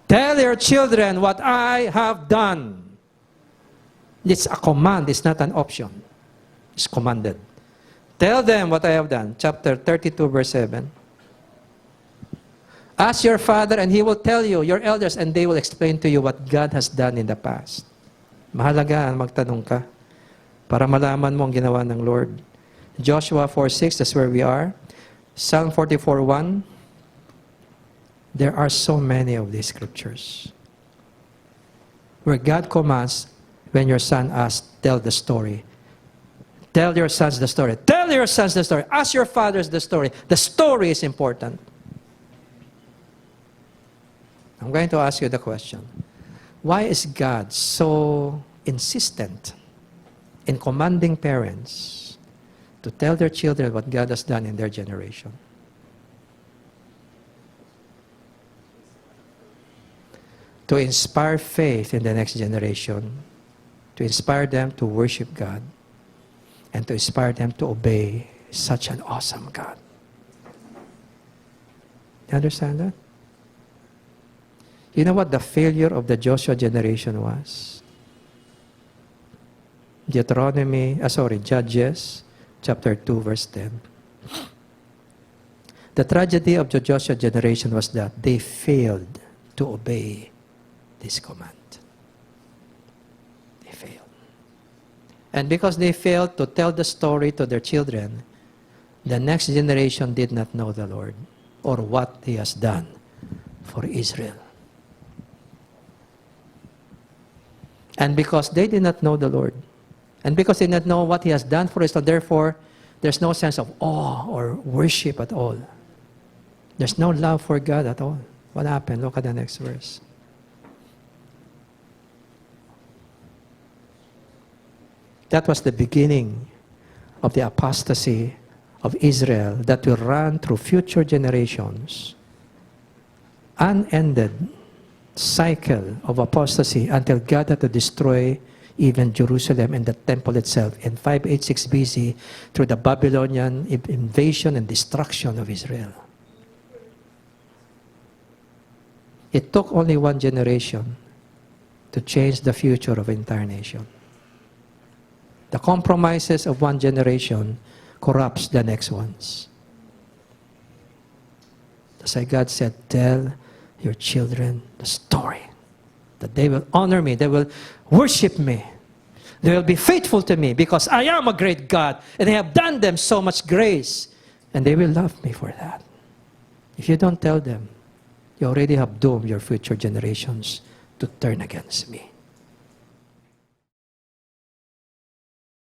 Tell your children what I have done. It's a command. It's not an option. It's commanded. Tell them what I have done. Chapter 32, verse 7. Ask your father and he will tell you, your elders, and they will explain to you what God has done in the past. Mahalaga ang magtanong ka para malaman mo ang ginawa ng Lord. Joshua 4:6, that's where we are. Psalm 44:1. There are so many of these scriptures where God commands, when your son asks, tell the story. Tell your sons the story. Tell your sons the story. Ask your fathers the story. The story is important. I'm going to ask you the question. Why is God so insistent in commanding parents to tell their children what God has done in their generation? To inspire faith in the next generation, to inspire them to worship God, and to inspire them to obey such an awesome God. You understand that? You know what the failure of the Joshua generation was? Judges chapter 2, verse 10. The tragedy of the Joshua generation was that they failed to obey this command. They failed. And because they failed to tell the story to their children, the next generation did not know the Lord or what He has done for Israel. And because they did not know the Lord, and because they did not know what He has done for us, so therefore, there's no sense of awe or worship at all. There's no love for God at all. What happened? Look at the next verse. That was the beginning of the apostasy of Israel that will run through future generations. Unended cycle of apostasy until God had to destroy even Jerusalem and the temple itself in 586 BC through the Babylonian invasion and destruction of Israel. It took only one generation to change the future of an entire nation. The compromises of one generation corrupts the next ones. That's why God said, tell your children the story, that they will honor me, they will worship me, they will be faithful to me because I am a great God and I have done them so much grace and they will love me for that. If you don't tell them, you already have doomed your future generations to turn against me.